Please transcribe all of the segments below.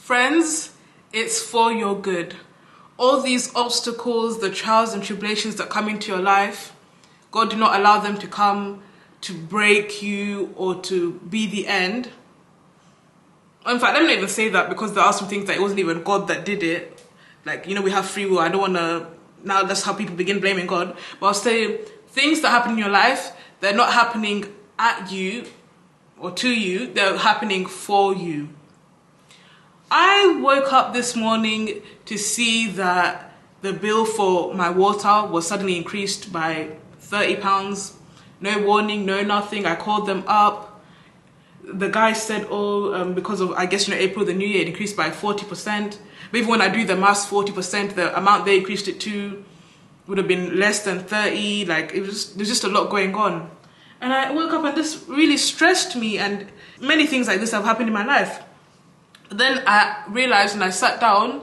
Friends, it's for your good. All these obstacles, the trials and tribulations that come into your life, God did not allow them to come to break you or to be the end. In fact, let me not even say that, because there are some things that it wasn't even God that did it. Like, you know, we have free will. I don't want to, now that's how people begin blaming God. But I'll say things that happen in your life, they're not happening at you or to you, they're happening for you. I woke up this morning to see that the bill for my water was suddenly increased by £30. No warning, no nothing. I called them up. The guy said, because of, I guess, April, the new year, it increased by 40%. But even when I do the maths, 40%, the amount they increased it to would have been less than 30. Like, there's just a lot going on. And I woke up and this really stressed me, and many things like this have happened in my life. Then I realized, and I sat down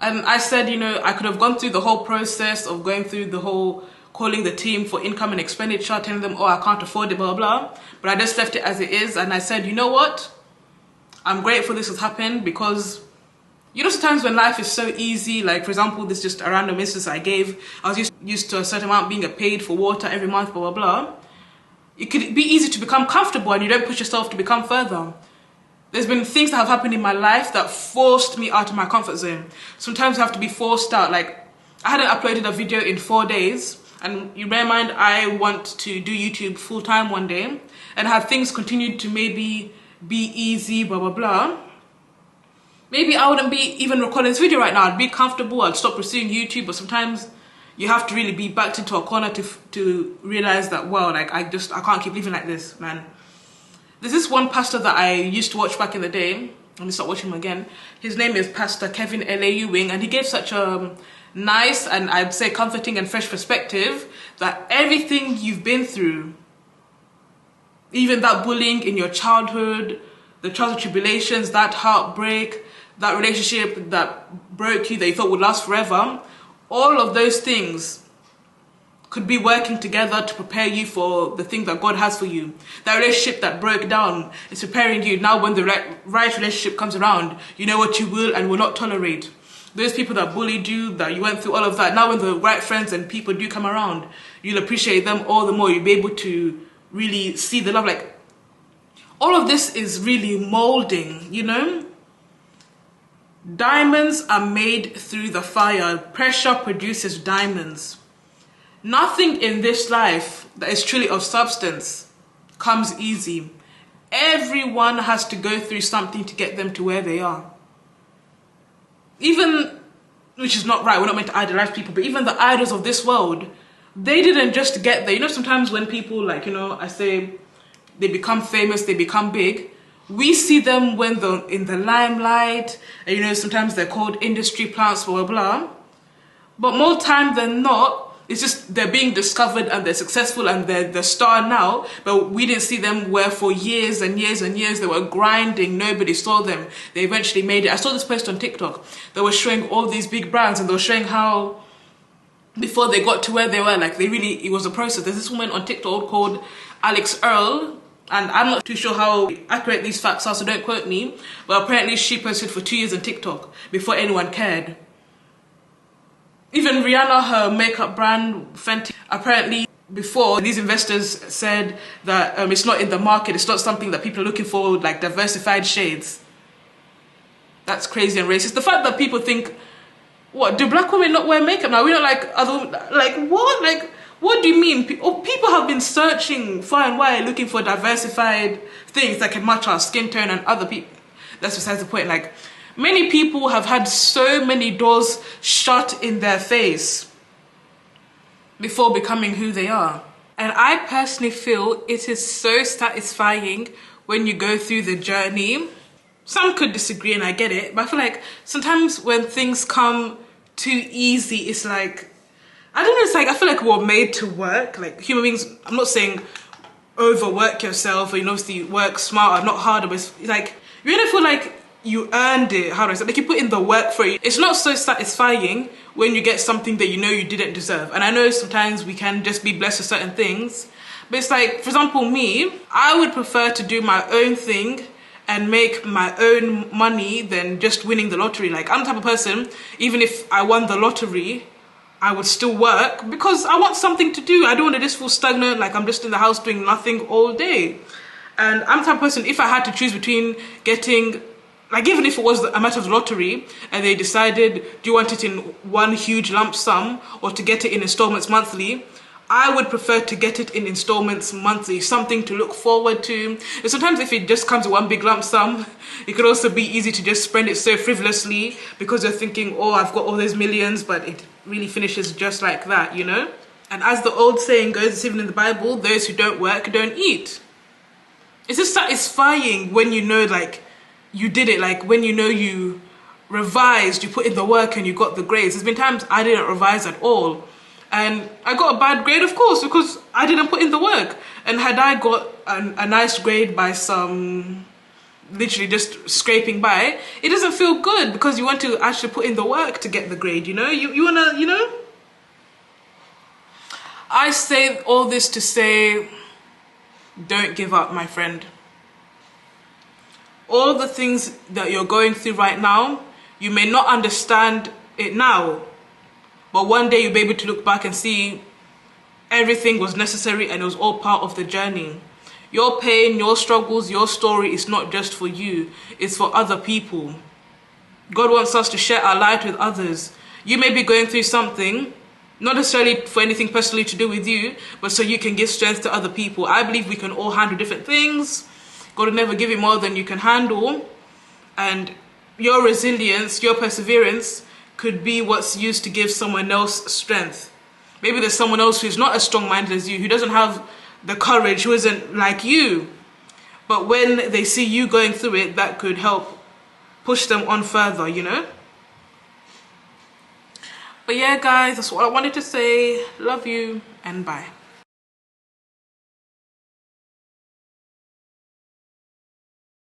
and I said, I could have gone through the whole process of going through the whole calling the team for income and expenditure, telling them, I can't afford it, blah, blah, blah. But I just left it as it is. And I said, you know what? I'm grateful this has happened, because, sometimes when life is so easy, like, for example, this is just a random instance I gave. I was used to a certain amount being paid for water every month, blah, blah, blah. It could be easy to become comfortable and you don't push yourself to become further. There's been things that have happened in my life that forced me out of my comfort zone. Sometimes you have to be forced out. Like, I hadn't uploaded a video in 4 days. And you bear in mind, I want to do YouTube full time one day. And had things continued to maybe be easy, blah, blah, blah. Maybe I wouldn't be even recording this video right now. I'd be comfortable. I'd stop pursuing YouTube. But sometimes you have to really be backed into a corner to realize that, wow, like, I can't keep living like this, man. There's this one pastor that I used to watch back in the day. Let me start watching him again. His name is Pastor Kevin L.A. Wing, and he gave such a nice and I'd say comforting and fresh perspective that everything you've been through, even that bullying in your childhood, the trials and tribulations, that heartbreak, that relationship that broke you, that you thought would last forever, all of those things could be working together to prepare you for the thing that God has for you. That relationship that broke down is preparing you. Now when the right relationship comes around, you know what you will and will not tolerate. Those people that bullied you, that you went through all of that, now when the right friends and people do come around, you'll appreciate them all the more. You'll be able to really see the love. Like, all of this is really molding, Diamonds are made through the fire. Pressure produces diamonds. Nothing in this life that is truly of substance comes easy. Everyone has to go through something to get them to where they are. Even, which is not right, we're not meant to idolize people, but even the idols of this world, they didn't just get there. Sometimes when people, I say, they become famous, they become big, we see them when they're in the limelight, and sometimes they're called industry plants, blah, blah, blah. But more time than not, it's just they're being discovered and they're successful and they're the star now, but we didn't see them where for years and years and years they were grinding. Nobody saw them. They eventually made it. I saw this post on TikTok. They were showing all these big brands and they were showing how before they got to where they were, it was a process. There's this woman on TikTok called Alex Earl, and I'm not too sure how accurate these facts are, so don't quote me, but apparently she posted for 2 years on TikTok before anyone cared. Even Rihanna, her makeup brand, Fenty, apparently before these investors said that it's not in the market, it's not something that people are looking for, like diversified shades. That's crazy and racist. The fact that people think, what, do black women not wear makeup now? We don't like other, what? What do you mean? People have been searching far and wide looking for diversified things that can match our skin tone and other people. That's besides the point. Many people have had so many doors shut in their face before becoming who they are. And I personally feel it is so satisfying when you go through the journey. Some could disagree and I get it, but I feel like sometimes when things come too easy, it's I don't know, I feel like we're made to work. Human beings, I'm not saying overwork yourself or obviously work smarter, not harder, but it's you don't feel like you earned it. How do I say? You put in the work for it. It's not so satisfying when you get something that you didn't deserve. And I know sometimes we can just be blessed with certain things, but it's for example, me, I would prefer to do my own thing and make my own money than just winning the lottery. Like, I'm the type of person, even if I won the lottery, I would still work because I want something to do. I don't want to just feel stagnant, like I'm just in the house doing nothing all day. And I'm the type of person, if I had to choose between getting, like, even if it was a matter of lottery and they decided, do you want it in one huge lump sum or to get it in installments monthly, I would prefer to get it in installments monthly, something to look forward to. And sometimes if it just comes in one big lump sum, it could also be easy to just spend it so frivolously because you're thinking, oh, I've got all those millions, but it really finishes just like that, you know? And as the old saying goes, it's even in the Bible, those who don't work don't eat. It's just satisfying when you know, like, you did it, like when you know you revised, you put in the work and you got the grades. There's been times I didn't revise at all. And I got a bad grade, of course, because I didn't put in the work. And had I got a nice grade by some, literally just scraping by, it doesn't feel good because you want to actually put in the work to get the grade, you know? You want to, you know? I say all this to say, don't give up, my friend. All the things that you're going through right now, you may not understand it now, but one day you'll be able to look back and see everything was necessary and it was all part of the journey. Your pain, your struggles, your story is not just for you, it's for other people. God wants us to share our light with others. You may be going through something, not necessarily for anything personally to do with you, but so you can give strength to other people. I believe we can all handle different things. God will never give you more than you can handle. And your resilience, your perseverance could be what's used to give someone else strength. Maybe there's someone else who's not as strong-minded as you, who doesn't have the courage, who isn't like you. But when they see you going through it, that could help push them on further, you know? But yeah, guys, that's what I wanted to say. Love you and bye.